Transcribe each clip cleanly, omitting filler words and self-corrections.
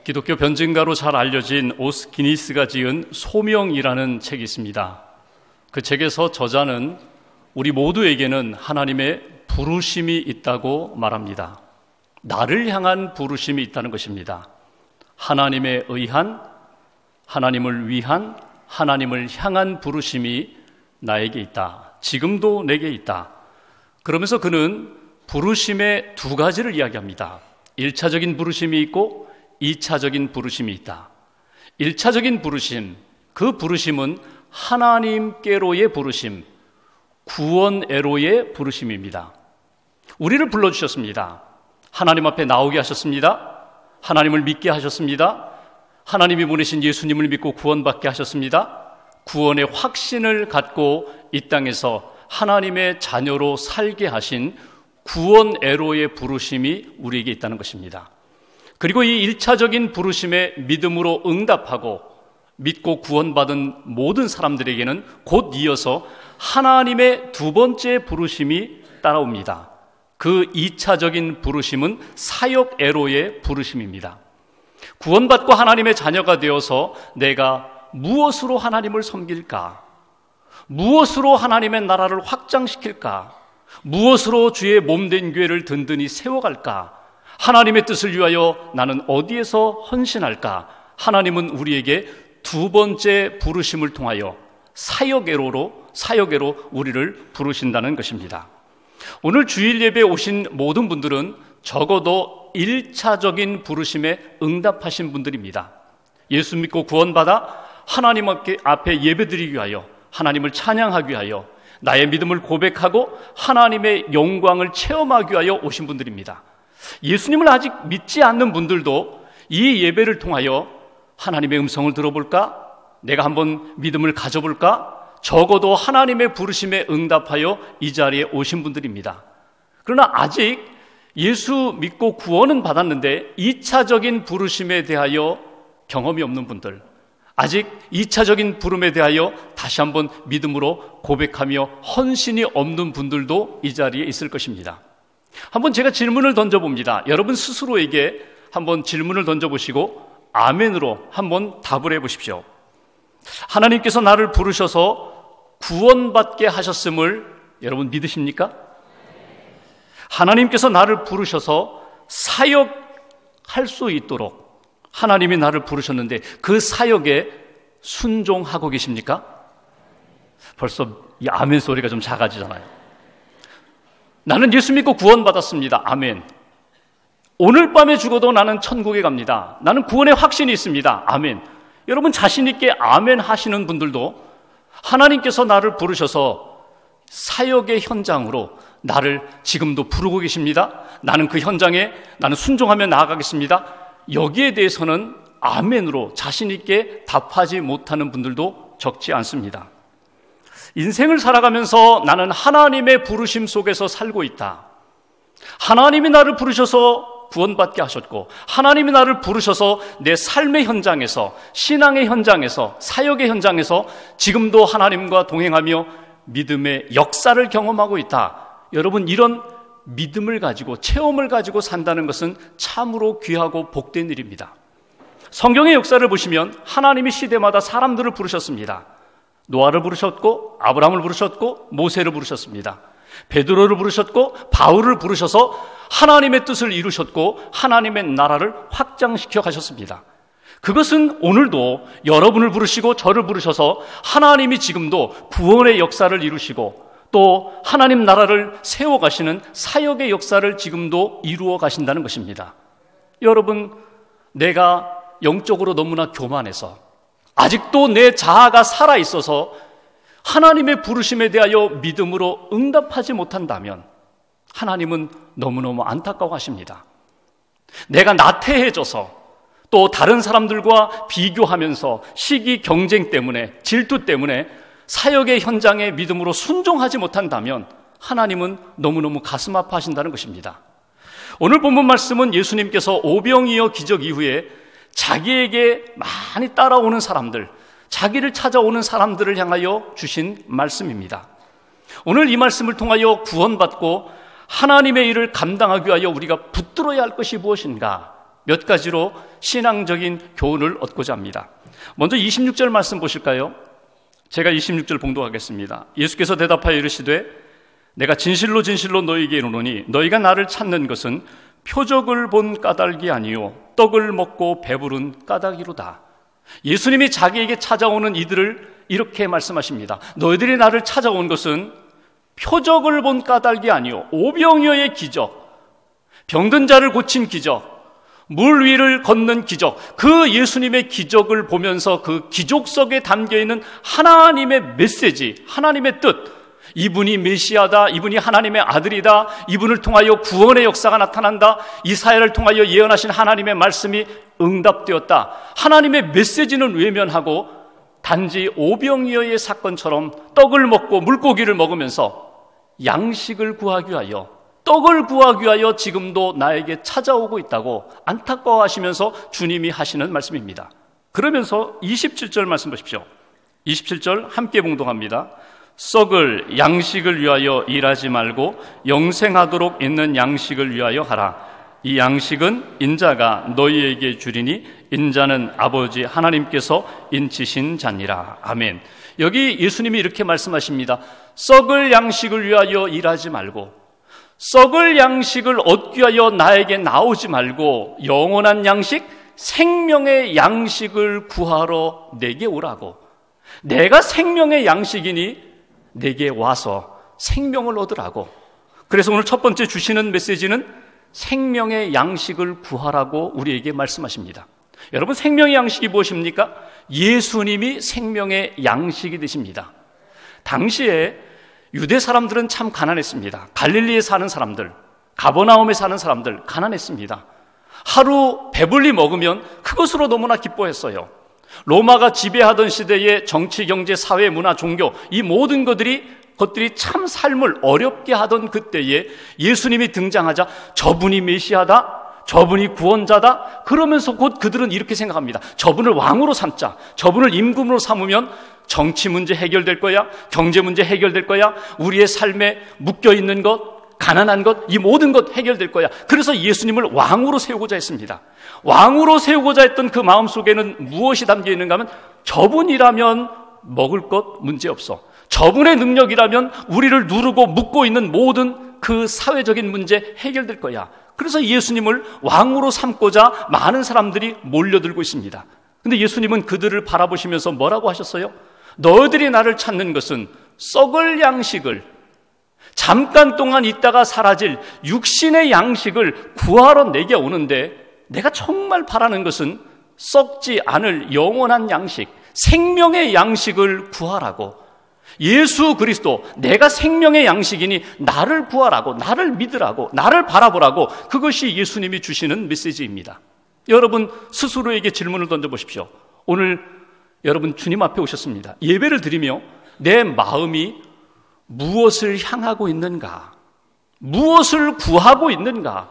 기독교 변증가로 잘 알려진 오스 기니스가 지은 소명이라는 책이 있습니다. 그 책에서 저자는 우리 모두에게는 하나님의 부르심이 있다고 말합니다. 나를 향한 부르심이 있다는 것입니다. 하나님에 의한, 하나님을 위한, 하나님을 향한 부르심이 나에게 있다. 지금도 내게 있다. 그러면서 그는 부르심의 두 가지를 이야기합니다. 1차적인 부르심이 있고 2차적인 부르심이 있다. 1차적인 부르심, 그 부르심은 하나님께로의 부르심, 구원애로의 부르심입니다. 우리를 불러주셨습니다. 하나님 앞에 나오게 하셨습니다. 하나님을 믿게 하셨습니다. 하나님이 보내신 예수님을 믿고 구원받게 하셨습니다. 구원의 확신을 갖고 이 땅에서 하나님의 자녀로 살게 하신 구원애로의 부르심이 우리에게 있다는 것입니다. 그리고 이 1차적인 부르심에 믿음으로 응답하고 믿고 구원받은 모든 사람들에게는 곧 이어서 하나님의 두 번째 부르심이 따라옵니다. 그 2차적인 부르심은 사역애로의 부르심입니다. 구원받고 하나님의 자녀가 되어서 내가 무엇으로 하나님을 섬길까? 무엇으로 하나님의 나라를 확장시킬까? 무엇으로 주의 몸된 교회를 든든히 세워갈까? 하나님의 뜻을 위하여 나는 어디에서 헌신할까? 하나님은 우리에게 두 번째 부르심을 통하여 사역애로 우리를 부르신다는 것입니다. 오늘 주일 예배에 오신 모든 분들은 적어도 1차적인 부르심에 응답하신 분들입니다. 예수 믿고 구원받아 하나님 앞에 예배드리기 위하여, 하나님을 찬양하기 위하여, 나의 믿음을 고백하고 하나님의 영광을 체험하기 위하여 오신 분들입니다. 예수님을 아직 믿지 않는 분들도 이 예배를 통하여 하나님의 음성을 들어볼까? 내가 한번 믿음을 가져볼까? 적어도 하나님의 부르심에 응답하여 이 자리에 오신 분들입니다. 그러나 아직 예수 믿고 구원은 받았는데 2차적인 부르심에 대하여 경험이 없는 분들, 아직 2차적인 부름에 대하여 다시 한번 믿음으로 고백하며 헌신이 없는 분들도 이 자리에 있을 것입니다. 한번 제가 질문을 던져봅니다. 여러분 스스로에게 한번 질문을 던져보시고 아멘으로 한번 답을 해보십시오. 하나님께서 나를 부르셔서 구원받게 하셨음을 여러분 믿으십니까? 하나님께서 나를 부르셔서 사역할 수 있도록 하나님이 나를 부르셨는데 그 사역에 순종하고 계십니까? 벌써 이 아멘 소리가 좀 작아지잖아요. 나는 예수 믿고 구원받았습니다. 아멘. 오늘 밤에 죽어도 나는 천국에 갑니다. 나는 구원의 확신이 있습니다. 아멘. 여러분 자신 있게 아멘 하시는 분들도 하나님께서 나를 부르셔서 사역의 현장으로 나를 지금도 부르고 계십니다. 나는 그 현장에 나는 순종하며 나아가겠습니다. 여기에 대해서는 아멘으로 자신 있게 답하지 못하는 분들도 적지 않습니다. 인생을 살아가면서 나는 하나님의 부르심 속에서 살고 있다. 하나님이 나를 부르셔서 구원받게 하셨고 하나님이 나를 부르셔서 내 삶의 현장에서, 신앙의 현장에서, 사역의 현장에서 지금도 하나님과 동행하며 믿음의 역사를 경험하고 있다. 여러분 이런 믿음을 가지고 체험을 가지고 산다는 것은 참으로 귀하고 복된 일입니다. 성경의 역사를 보시면 하나님이 시대마다 사람들을 부르셨습니다. 노아를 부르셨고 아브라함을 부르셨고 모세를 부르셨습니다. 베드로를 부르셨고 바울을 부르셔서 하나님의 뜻을 이루셨고 하나님의 나라를 확장시켜 가셨습니다. 그것은 오늘도 여러분을 부르시고 저를 부르셔서 하나님이 지금도 구원의 역사를 이루시고 또 하나님 나라를 세워가시는 사역의 역사를 지금도 이루어 가신다는 것입니다. 여러분, 내가 영적으로 너무나 교만해서 아직도 내 자아가 살아있어서 하나님의 부르심에 대하여 믿음으로 응답하지 못한다면 하나님은 너무너무 안타까워하십니다. 내가 나태해져서 또 다른 사람들과 비교하면서 시기 경쟁 때문에, 질투 때문에 사역의 현장에 믿음으로 순종하지 못한다면 하나님은 너무너무 가슴 아파하신다는 것입니다. 오늘 본문 말씀은 예수님께서 오병이어 기적 이후에 자기에게 많이 따라오는 사람들, 자기를 찾아오는 사람들을 향하여 주신 말씀입니다. 오늘 이 말씀을 통하여 구원받고 하나님의 일을 감당하기 위하여 우리가 붙들어야 할 것이 무엇인가? 몇 가지로 신앙적인 교훈을 얻고자 합니다. 먼저 26절 말씀 보실까요? 제가 26절 봉독하겠습니다. 예수께서 대답하여 이르시되 내가 진실로 진실로 너희에게 이르노니 너희가 나를 찾는 것은 표적을 본 까닭이 아니요 떡을 먹고 배부른 까닭이로다. 예수님이 자기에게 찾아오는 이들을 이렇게 말씀하십니다. 너희들이 나를 찾아온 것은 표적을 본 까닭이 아니요 오병이어의 기적, 병든 자를 고친 기적, 물 위를 걷는 기적, 그 예수님의 기적을 보면서 그 기적 속에 담겨있는 하나님의 메시지, 하나님의 뜻, 이분이 메시아다, 이분이 하나님의 아들이다, 이분을 통하여 구원의 역사가 나타난다, 이사야를 통하여 예언하신 하나님의 말씀이 응답되었다. 하나님의 메시지는 외면하고 단지 오병이어의 사건처럼 떡을 먹고 물고기를 먹으면서 양식을 구하기 위하여, 떡을 구하기 위하여 지금도 나에게 찾아오고 있다고 안타까워하시면서 주님이 하시는 말씀입니다. 그러면서 27절 말씀 보십시오. 27절 함께 봉독합니다. 썩을 양식을 위하여 일하지 말고 영생하도록 있는 양식을 위하여 하라. 이 양식은 인자가 너희에게 주리니 인자는 아버지 하나님께서 인치신 자니라. 아멘. 여기 예수님이 이렇게 말씀하십니다. 썩을 양식을 위하여 일하지 말고, 썩을 양식을 얻기 위하여 나에게 나오지 말고 영원한 양식, 생명의 양식을 구하러 내게 오라고. 내가 생명의 양식이니 내게 와서 생명을 얻으라고. 그래서 오늘 첫 번째 주시는 메시지는 생명의 양식을 구하라고 우리에게 말씀하십니다. 여러분, 생명의 양식이 무엇입니까? 예수님이 생명의 양식이 되십니다. 당시에 유대 사람들은 참 가난했습니다. 갈릴리에 사는 사람들, 가버나움에 사는 사람들 가난했습니다. 하루 배불리 먹으면 그것으로 너무나 기뻐했어요. 로마가 지배하던 시대의 정치, 경제, 사회, 문화, 종교, 이 모든 것들이 참 삶을 어렵게 하던 그때에 예수님이 등장하자 저분이 메시아다, 저분이 구원자다, 그러면서 곧 그들은 이렇게 생각합니다. 저분을 왕으로 삼자, 저분을 임금으로 삼으면 정치 문제 해결될 거야, 경제 문제 해결될 거야, 우리의 삶에 묶여있는 것, 가난한 것, 이 모든 것 해결될 거야. 그래서 예수님을 왕으로 세우고자 했습니다. 왕으로 세우고자 했던 그 마음속에는 무엇이 담겨 있는가 하면, 저분이라면 먹을 것 문제없어, 저분의 능력이라면 우리를 누르고 묶고 있는 모든 그 사회적인 문제 해결될 거야. 그래서 예수님을 왕으로 삼고자 많은 사람들이 몰려들고 있습니다. 근데 예수님은 그들을 바라보시면서 뭐라고 하셨어요? 너희들이 나를 찾는 것은 썩을 양식을, 잠깐 동안 있다가 사라질 육신의 양식을 구하러 내게 오는데, 내가 정말 바라는 것은 썩지 않을 영원한 양식, 생명의 양식을 구하라고. 예수 그리스도, 내가 생명의 양식이니 나를 구하라고, 나를 믿으라고, 나를 바라보라고. 그것이 예수님이 주시는 메시지입니다. 여러분 스스로에게 질문을 던져보십시오. 오늘 여러분 주님 앞에 오셨습니다. 예배를 드리며 내 마음이 무엇을 향하고 있는가? 무엇을 구하고 있는가?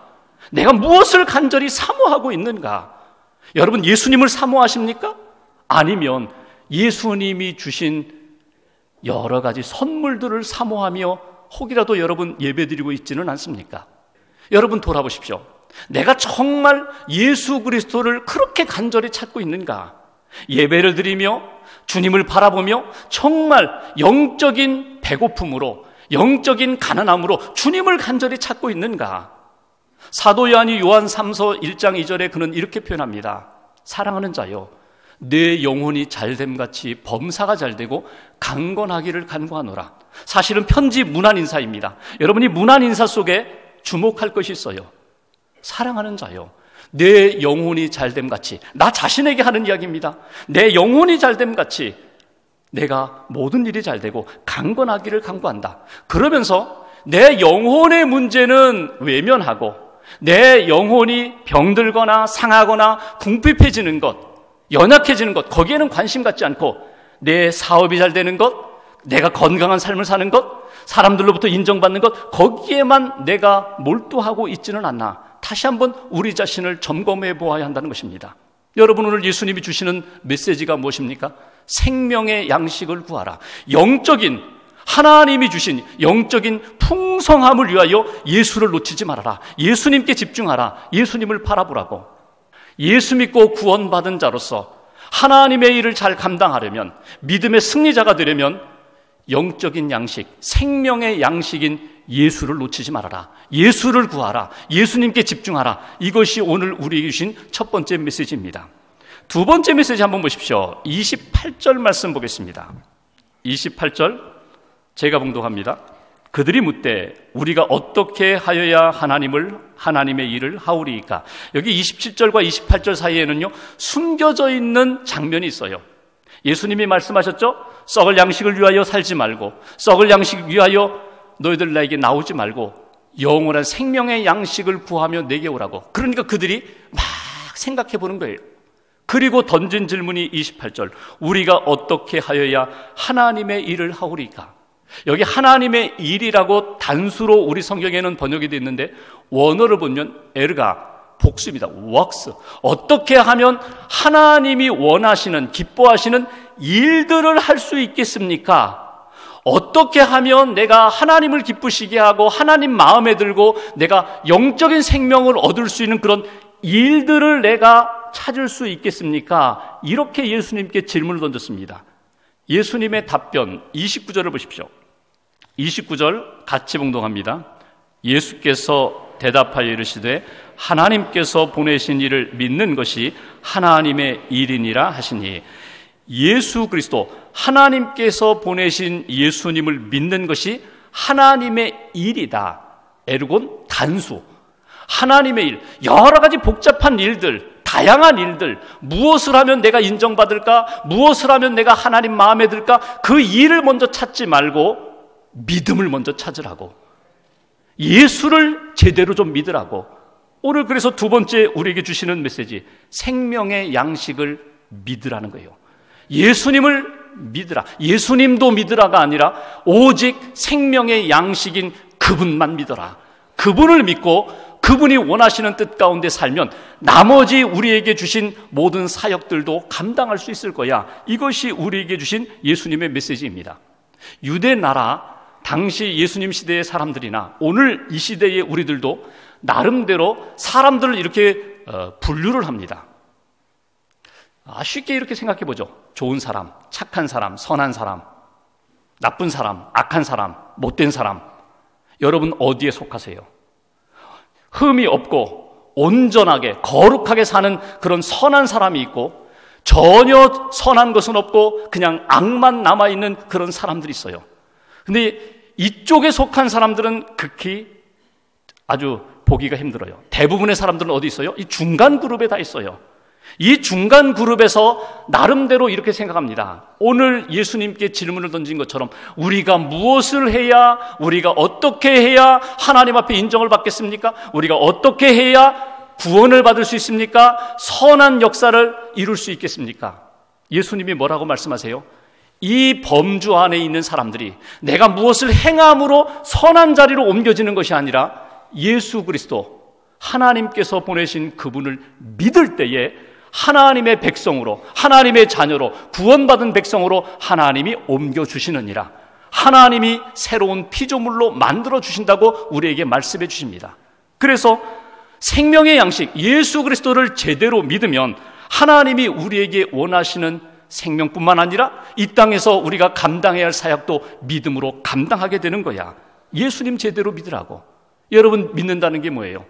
내가 무엇을 간절히 사모하고 있는가? 여러분 예수님을 사모하십니까? 아니면 예수님이 주신 여러 가지 선물들을 사모하며 혹이라도 여러분 예배드리고 있지는 않습니까? 여러분 돌아보십시오. 내가 정말 예수 그리스도를 그렇게 간절히 찾고 있는가? 예배를 드리며 주님을 바라보며 정말 영적인 배고픔으로, 영적인 가난함으로 주님을 간절히 찾고 있는가? 사도 요한이 요한 3서 1장 2절에 그는 이렇게 표현합니다. 사랑하는 자여, 내 영혼이 잘됨같이 범사가 잘되고 강건하기를 간구하노라. 사실은 편지 문안 인사입니다. 여러분이 문안 인사 속에 주목할 것이 있어요. 사랑하는 자여, 내 영혼이 잘됨같이, 나 자신에게 하는 이야기입니다. 내 영혼이 잘됨같이 내가 모든 일이 잘되고 강건하기를 간구한다. 그러면서 내 영혼의 문제는 외면하고, 내 영혼이 병들거나 상하거나 궁핍해지는 것, 연약해지는 것, 거기에는 관심 갖지 않고 내 사업이 잘 되는 것, 내가 건강한 삶을 사는 것, 사람들로부터 인정받는 것, 거기에만 내가 몰두하고 있지는 않나. 다시 한번 우리 자신을 점검해 보아야 한다는 것입니다. 여러분 오늘 예수님이 주시는 메시지가 무엇입니까? 생명의 양식을 구하라. 영적인, 하나님이 주신 영적인 풍성함을 위하여 예수를 놓치지 말아라. 예수님께 집중하라. 예수님을 바라보라고. 예수 믿고 구원받은 자로서 하나님의 일을 잘 감당하려면, 믿음의 승리자가 되려면 영적인 양식, 생명의 양식인 예수를 놓치지 말아라. 예수를 구하라. 예수님께 집중하라. 이것이 오늘 우리에게 주신 첫 번째 메시지입니다. 두 번째 메시지 한번 보십시오. 28절 말씀 보겠습니다. 28절 제가 봉독합니다. 그들이 묻되 우리가 어떻게 하여야 하나님의 일을 하오리이까. 여기 27절과 28절 사이에는요, 숨겨져 있는 장면이 있어요. 예수님이 말씀하셨죠? 썩을 양식을 위하여 살지 말고, 썩을 양식을 위하여 너희들 나에게 나오지 말고 영원한 생명의 양식을 구하며 내게 오라고. 그러니까 그들이 막 생각해 보는 거예요. 그리고 던진 질문이 28절, 우리가 어떻게 하여야 하나님의 일을 하오리까. 여기 하나님의 일이라고 단수로 우리 성경에는 번역이 되어 있는데, 원어를 보면 에르가 복수입니다. works. 어떻게 하면 하나님이 원하시는, 기뻐하시는 일들을 할 수 있겠습니까? 어떻게 하면 내가 하나님을 기쁘시게 하고 하나님 마음에 들고 내가 영적인 생명을 얻을 수 있는 그런 일들을 내가 찾을 수 있겠습니까? 이렇게 예수님께 질문을 던졌습니다. 예수님의 답변 29절을 보십시오. 29절 같이 봉독합니다. 예수께서 대답하여 이르시되 하나님께서 보내신 이를 믿는 것이 하나님의 일이니라 하시니, 예수 그리스도, 하나님께서 보내신 예수님을 믿는 것이 하나님의 일이다. 에르곤 단수. 하나님의 일, 여러 가지 복잡한 일들, 다양한 일들, 무엇을 하면 내가 인정받을까? 무엇을 하면 내가 하나님 마음에 들까? 그 일을 먼저 찾지 말고 믿음을 먼저 찾으라고. 예수를 제대로 좀 믿으라고. 오늘 그래서 두 번째 우리에게 주시는 메시지, 생명의 양식을 믿으라는 거예요. 예수님을 믿으라. 예수님도 믿으라가 아니라 오직 생명의 양식인 그분만 믿어라. 그분을 믿고 그분이 원하시는 뜻 가운데 살면 나머지 우리에게 주신 모든 사역들도 감당할 수 있을 거야. 이것이 우리에게 주신 예수님의 메시지입니다. 유대 나라 당시 예수님 시대의 사람들이나 오늘 이 시대의 우리들도 나름대로 사람들을 이렇게 분류를 합니다. 쉽게 이렇게 생각해 보죠. 좋은 사람, 착한 사람, 선한 사람, 나쁜 사람, 악한 사람, 못된 사람. 여러분 어디에 속하세요? 흠이 없고 온전하게 거룩하게 사는 그런 선한 사람이 있고, 전혀 선한 것은 없고 그냥 악만 남아있는 그런 사람들이 있어요. 근데 이쪽에 속한 사람들은 극히 아주 보기가 힘들어요. 대부분의 사람들은 어디 있어요? 이 중간 그룹에 다 있어요. 이 중간 그룹에서 나름대로 이렇게 생각합니다. 오늘 예수님께 질문을 던진 것처럼 우리가 무엇을 해야, 우리가 어떻게 해야 하나님 앞에 인정을 받겠습니까? 우리가 어떻게 해야 구원을 받을 수 있습니까? 선한 역사를 이룰 수 있겠습니까? 예수님이 뭐라고 말씀하세요? 이 범주 안에 있는 사람들이 내가 무엇을 행함으로 선한 자리로 옮겨지는 것이 아니라 예수 그리스도, 하나님께서 보내신 그분을 믿을 때에 하나님의 백성으로, 하나님의 자녀로, 구원받은 백성으로 하나님이 옮겨주시느니라. 하나님이 새로운 피조물로 만들어주신다고 우리에게 말씀해 주십니다. 그래서 생명의 양식 예수 그리스도를 제대로 믿으면 하나님이 우리에게 원하시는 생명뿐만 아니라 이 땅에서 우리가 감당해야 할 사역도 믿음으로 감당하게 되는 거야. 예수님 제대로 믿으라고. 여러분 믿는다는 게 뭐예요?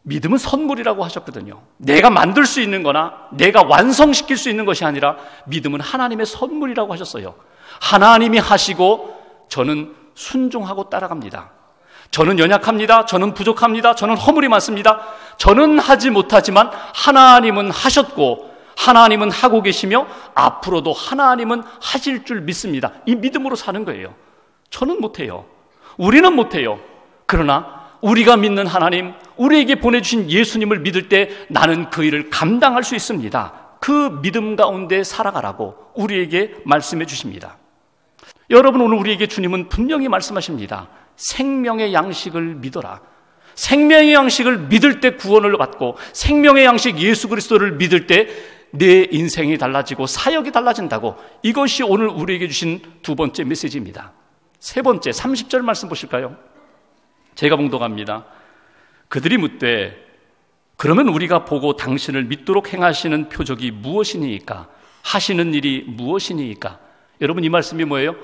믿음은 선물이라고 하셨거든요. 내가 만들 수 있는 거나 내가 완성시킬 수 있는 것이 아니라 믿음은 하나님의 선물이라고 하셨어요. 하나님이 하시고 저는 순종하고 따라갑니다. 저는 연약합니다. 저는 부족합니다. 저는 허물이 많습니다. 저는 하지 못하지만 하나님은 하셨고 하나님은 하고 계시며 앞으로도 하나님은 하실 줄 믿습니다. 이 믿음으로 사는 거예요. 저는 못해요. 우리는 못해요. 그러나 우리가 믿는 하나님, 우리에게 보내주신 예수님을 믿을 때 나는 그 일을 감당할 수 있습니다. 그 믿음 가운데 살아가라고 우리에게 말씀해 주십니다. 여러분, 오늘 우리에게 주님은 분명히 말씀하십니다. 생명의 양식을 믿어라. 생명의 양식을 믿을 때 구원을 받고 생명의 양식 예수 그리스도를 믿을 때 내 인생이 달라지고 사역이 달라진다고. 이것이 오늘 우리에게 주신 두 번째 메시지입니다. 세 번째 30절 말씀 보실까요? 제가 봉독합니다. 그들이 묻되 그러면 우리가 보고 당신을 믿도록 행하시는 표적이 무엇이니까? 하시는 일이 무엇이니까? 여러분, 이 말씀이 뭐예요?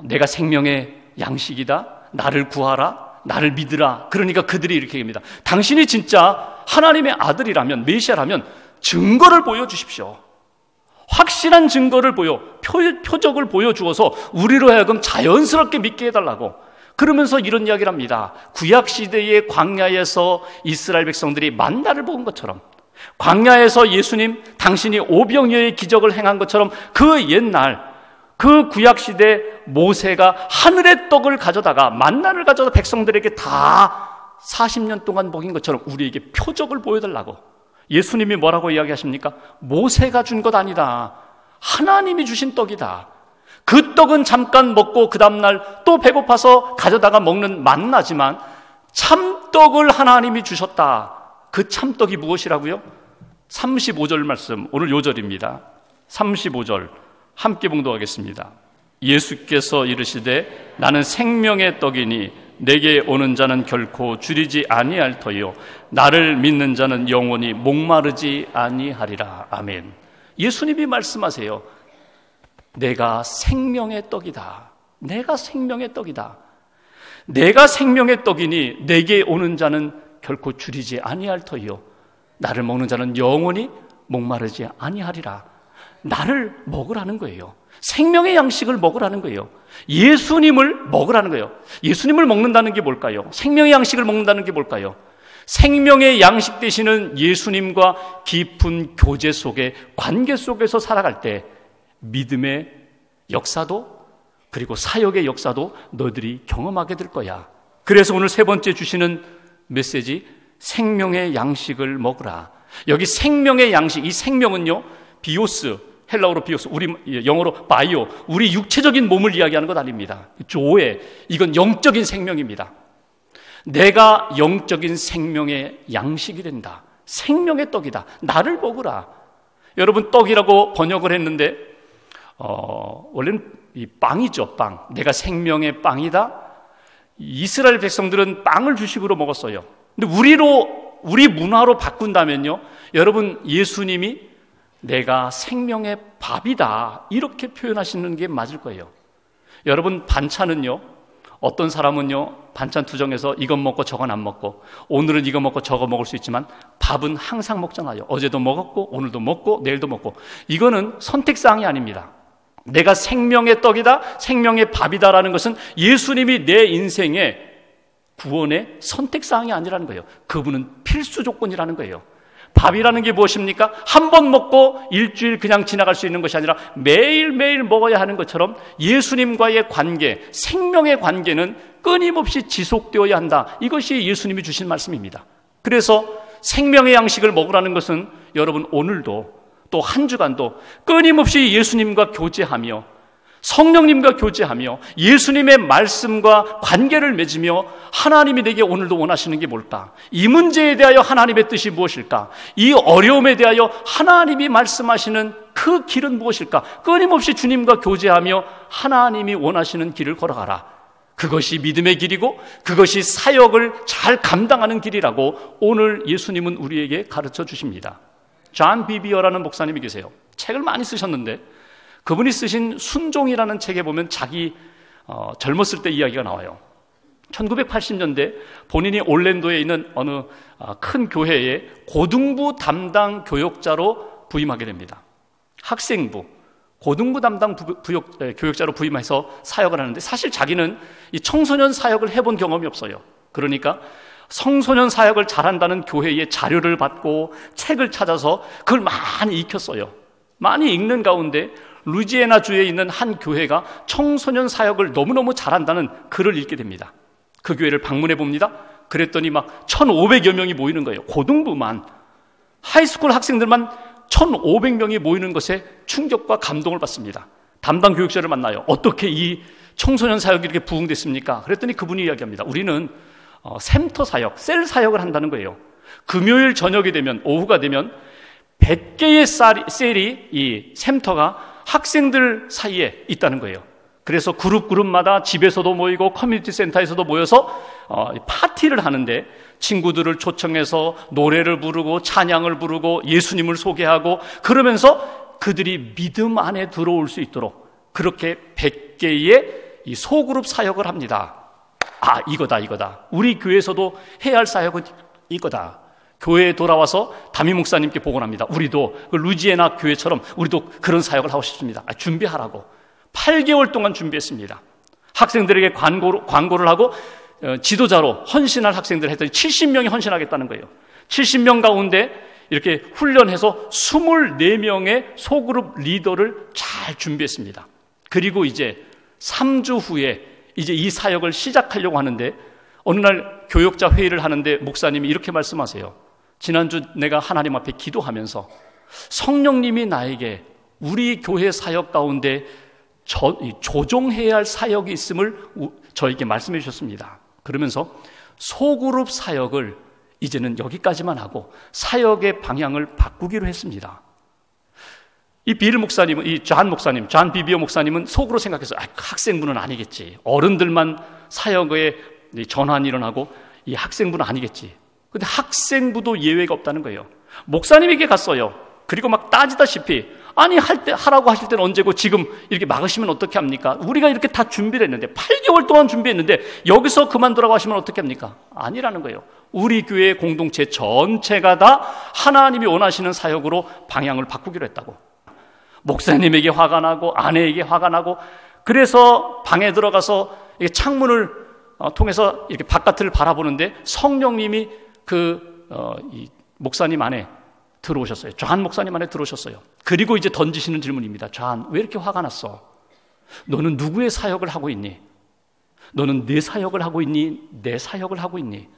내가 생명의 양식이다. 나를 구하라. 나를 믿으라. 그러니까 그들이 이렇게 합니다. 당신이 진짜 하나님의 아들이라면, 메시아라면 증거를 보여주십시오. 확실한 증거를 표적을 보여주어서 우리로 하여금 자연스럽게 믿게 해달라고. 그러면서 이런 이야기를 합니다. 구약시대의 광야에서 이스라엘 백성들이 만나를 먹은 것처럼, 광야에서 예수님 당신이 오병이어의 기적을 행한 것처럼, 그 옛날 그 구약시대 모세가 하늘의 떡을 가져다가, 만나를 가져다 백성들에게 다 40년 동안 먹인 것처럼 우리에게 표적을 보여달라고. 예수님이 뭐라고 이야기하십니까? 모세가 준 것 아니다. 하나님이 주신 떡이다. 그 떡은 잠깐 먹고 그 다음날 또 배고파서 가져다가 먹는 만나지만 참떡을 하나님이 주셨다. 그 참떡이 무엇이라고요? 35절 말씀, 오늘 요절입니다. 35절 함께 봉독하겠습니다. 예수께서 이르시되 나는 생명의 떡이니 내게 오는 자는 결코 줄이지 아니할 터요 나를 믿는 자는 영원히 목마르지 아니하리라. 아멘. 예수님이 말씀하세요. 내가 생명의 떡이다. 내가 생명의 떡이다. 내가 생명의 떡이니 내게 오는 자는 결코 줄이지 아니할 터요 나를 먹는 자는 영원히 목마르지 아니하리라. 나를 먹으라는 거예요. 생명의 양식을 먹으라는 거예요. 예수님을 먹으라는 거예요. 예수님을 먹는다는 게 뭘까요? 생명의 양식을 먹는다는 게 뭘까요? 생명의 양식 되시는 예수님과 깊은 교제 속에, 관계 속에서 살아갈 때 믿음의 역사도, 그리고 사역의 역사도 너희들이 경험하게 될 거야. 그래서 오늘 세 번째 주시는 메시지, 생명의 양식을 먹으라. 여기 생명의 양식, 이 생명은요, 비오스, 헬라어로 비오스, 우리 영어로 바이오, 우리 육체적인 몸을 이야기하는 것 아닙니다. 조에, 이건 영적인 생명입니다. 내가 영적인 생명의 양식이 된다. 생명의 떡이다. 나를 먹으라. 여러분, 떡이라고 번역을 했는데 원래는 이 빵이죠. 빵. 내가 생명의 빵이다. 이스라엘 백성들은 빵을 주식으로 먹었어요. 근데 우리 문화로 바꾼다면요, 여러분, 예수님이 내가 생명의 밥이다 이렇게 표현하시는 게 맞을 거예요. 여러분, 반찬은요, 어떤 사람은요 반찬 투정해서 이건 먹고 저건 안 먹고, 오늘은 이거 먹고 저거 먹을 수 있지만 밥은 항상 먹잖아요. 어제도 먹었고 오늘도 먹고 내일도 먹고. 이거는 선택사항이 아닙니다. 내가 생명의 떡이다, 생명의 밥이다라는 것은 예수님이 내 인생의 구원의 선택사항이 아니라는 거예요. 그분은 필수 조건이라는 거예요. 밥이라는 게 무엇입니까? 한 번 먹고 일주일 그냥 지나갈 수 있는 것이 아니라 매일매일 먹어야 하는 것처럼 예수님과의 관계, 생명의 관계는 끊임없이 지속되어야 한다. 이것이 예수님이 주신 말씀입니다. 그래서 생명의 양식을 먹으라는 것은 여러분, 오늘도 또 한 주간도 끊임없이 예수님과 교제하며, 성령님과 교제하며 예수님의 말씀과 관계를 맺으며, 하나님이 내게 오늘도 원하시는 게 뭘까? 이 문제에 대하여 하나님의 뜻이 무엇일까? 이 어려움에 대하여 하나님이 말씀하시는 그 길은 무엇일까? 끊임없이 주님과 교제하며 하나님이 원하시는 길을 걸어가라. 그것이 믿음의 길이고 그것이 사역을 잘 감당하는 길이라고 오늘 예수님은 우리에게 가르쳐 주십니다. 존 비비어라는 목사님이 계세요. 책을 많이 쓰셨는데 그분이 쓰신 순종이라는 책에 보면 자기 젊었을 때 이야기가 나와요. 1980년대 본인이 올랜도에 있는 어느 큰 교회에 고등부 담당 교역자로 부임하게 됩니다. 학생부, 고등부 담당 교역자로 부임해서 사역을 하는데, 사실 자기는 이 청소년 사역을 해본 경험이 없어요. 그러니까 청소년 사역을 잘한다는 교회의 자료를 받고 책을 찾아서 그걸 많이 익혔어요. 많이 읽는 가운데 루이지애나 주에 있는 한 교회가 청소년 사역을 너무너무 잘한다는 글을 읽게 됩니다. 그 교회를 방문해 봅니다. 그랬더니 막 1,500여 명이 모이는 거예요. 고등부만, 하이스쿨 학생들만 1,500명이 모이는 것에 충격과 감동을 받습니다. 담당 교육자를 만나요. 어떻게 이 청소년 사역이 이렇게 부흥됐습니까? 그랬더니 그분이 이야기합니다. 우리는 샘터 사역, 셀 사역을 한다는 거예요. 금요일 저녁이 되면, 오후가 되면 100개의 셀이, 이 샘터가 학생들 사이에 있다는 거예요. 그래서 그룹마다 집에서도 모이고 커뮤니티 센터에서도 모여서 파티를 하는데 친구들을 초청해서 노래를 부르고 찬양을 부르고 예수님을 소개하고 그러면서 그들이 믿음 안에 들어올 수 있도록 그렇게 100개의 이 소그룹 사역을 합니다. 아, 이거다. 우리 교회에서도 해야 할 사역은 이거다. 교회에 돌아와서 담임 목사님께 보고합니다. 우리도 그 루지애나 교회처럼 우리도 그런 사역을 하고 싶습니다. 준비하라고 8개월 동안 준비했습니다. 학생들에게 광고를 하고 지도자로 헌신할 학생들 했더니 70명이 헌신하겠다는 거예요. 70명 가운데 이렇게 훈련해서 24명의 소그룹 리더를 잘 준비했습니다. 그리고 이제 3주 후에 이제 이 사역을 시작하려고 하는데 어느 날 교역자 회의를 하는데 목사님이 이렇게 말씀하세요. 지난주 내가 하나님 앞에 기도하면서 성령님이 나에게 우리 교회 사역 가운데 조정해야 할 사역이 있음을 저에게 말씀해 주셨습니다. 그러면서 소그룹 사역을 이제는 여기까지만 하고 사역의 방향을 바꾸기로 했습니다. 이 빌 목사님은, 존 비비오 목사님은 속으로 생각해서 학생부는 아니겠지. 어른들만 사역의 전환이 일어나고 이 학생부는 아니겠지. 근데 학생부도 예외가 없다는 거예요. 목사님에게 갔어요. 그리고 막 따지다시피 아니 하라고 하실 때는 언제고 지금 이렇게 막으시면 어떻게 합니까? 우리가 이렇게 다 준비를 했는데 8개월 동안 준비했는데 여기서 그만두라고 하시면 어떻게 합니까? 아니라는 거예요. 우리 교회 공동체 전체가 다 하나님이 원하시는 사역으로 방향을 바꾸기로 했다고. 목사님에게 화가 나고 아내에게 화가 나고 그래서 방에 들어가서 창문을 통해서 이렇게 바깥을 바라보는데 성령님이 이 목사님 안에 들어오셨어요. 존 목사님 안에 들어오셨어요. 그리고 이제 던지시는 질문입니다. 존, 왜 이렇게 화가 났어? 너는 누구의 사역을 하고 있니? 너는 내 사역을 하고 있니? 내 사역을 하고 있니?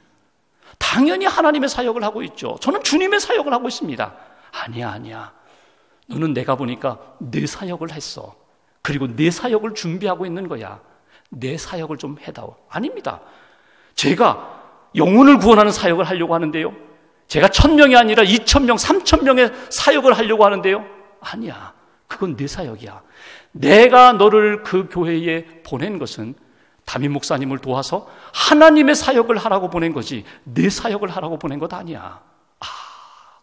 당연히 하나님의 사역을 하고 있죠. 저는 주님의 사역을 하고 있습니다. 아니야. 너는 내가 보니까 내 사역을 했어. 그리고 내 사역을 준비하고 있는 거야. 내 사역을 좀 해다오. 아닙니다. 제가 영혼을 구원하는 사역을 하려고 하는데요. 제가 1000명이 아니라 2000명, 3000명의 사역을 하려고 하는데요. 아니야. 그건 내 사역이야. 내가 너를 그 교회에 보낸 것은 담임 목사님을 도와서 하나님의 사역을 하라고 보낸 거지 내 사역을 하라고 보낸 것 아니야.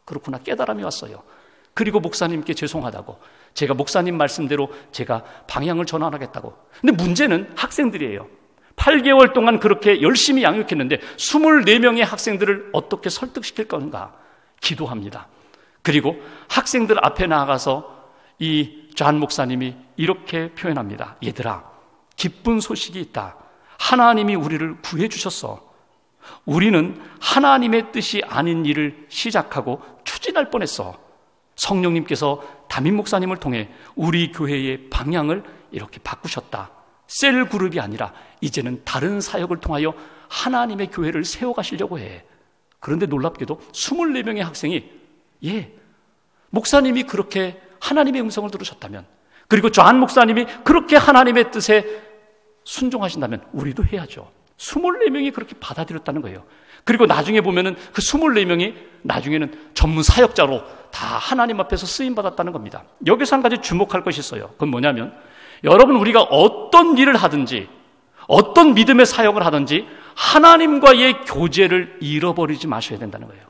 그렇구나. 깨달음이 왔어요. 그리고 목사님께 죄송하다고 제가 목사님 말씀대로 제가 방향을 전환하겠다고. 근데 문제는 학생들이에요. 8개월 동안 그렇게 열심히 양육했는데 24명의 학생들을 어떻게 설득시킬 건가 기도합니다. 그리고 학생들 앞에 나아가서 이 존 목사님이 이렇게 표현합니다. 얘들아, 기쁜 소식이 있다. 하나님이 우리를 구해 주셨어. 우리는 하나님의 뜻이 아닌 일을 시작하고 추진할 뻔했어. 성령님께서 담임 목사님을 통해 우리 교회의 방향을 이렇게 바꾸셨다. 셀 그룹이 아니라 이제는 다른 사역을 통하여 하나님의 교회를 세워가시려고 해. 그런데 놀랍게도 24명의 학생이 목사님이 그렇게 하나님의 음성을 들으셨다면, 그리고 존 목사님이 그렇게 하나님의 뜻에 순종하신다면 우리도 해야죠. 24명이 그렇게 받아들였다는 거예요. 그리고 나중에 보면은 그 24명이 나중에는 전문 사역자로 다 하나님 앞에서 쓰임받았다는 겁니다. 여기서 한 가지 주목할 것이 있어요. 그건 뭐냐면 여러분, 우리가 어떤 일을 하든지 어떤 믿음의 사역을 하든지 하나님과의 교제를 잃어버리지 마셔야 된다는 거예요.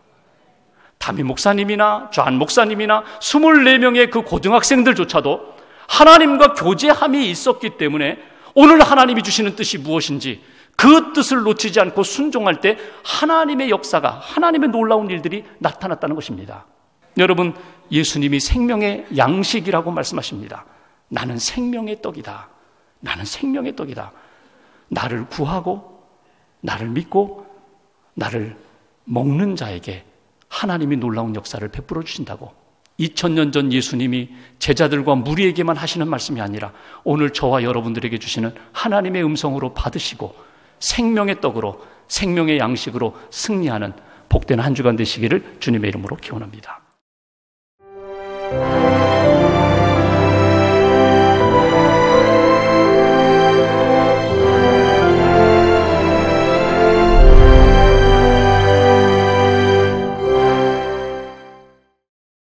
담임 목사님이나 존 목사님이나 24명의 그 고등학생들조차도 하나님과 교제함이 있었기 때문에 오늘 하나님이 주시는 뜻이 무엇인지 그 뜻을 놓치지 않고 순종할 때 하나님의 역사가, 하나님의 놀라운 일들이 나타났다는 것입니다. 여러분, 예수님이 생명의 양식이라고 말씀하십니다. 나는 생명의 떡이다. 나는 생명의 떡이다. 나를 구하고 나를 믿고 나를 먹는 자에게 하나님이 놀라운 역사를 베풀어 주신다고. 2000년 전 예수님이 제자들과 무리에게만 하시는 말씀이 아니라 오늘 저와 여러분들에게 주시는 하나님의 음성으로 받으시고 생명의 떡으로, 생명의 양식으로 승리하는 복된 한 주간 되시기를 주님의 이름으로 기원합니다.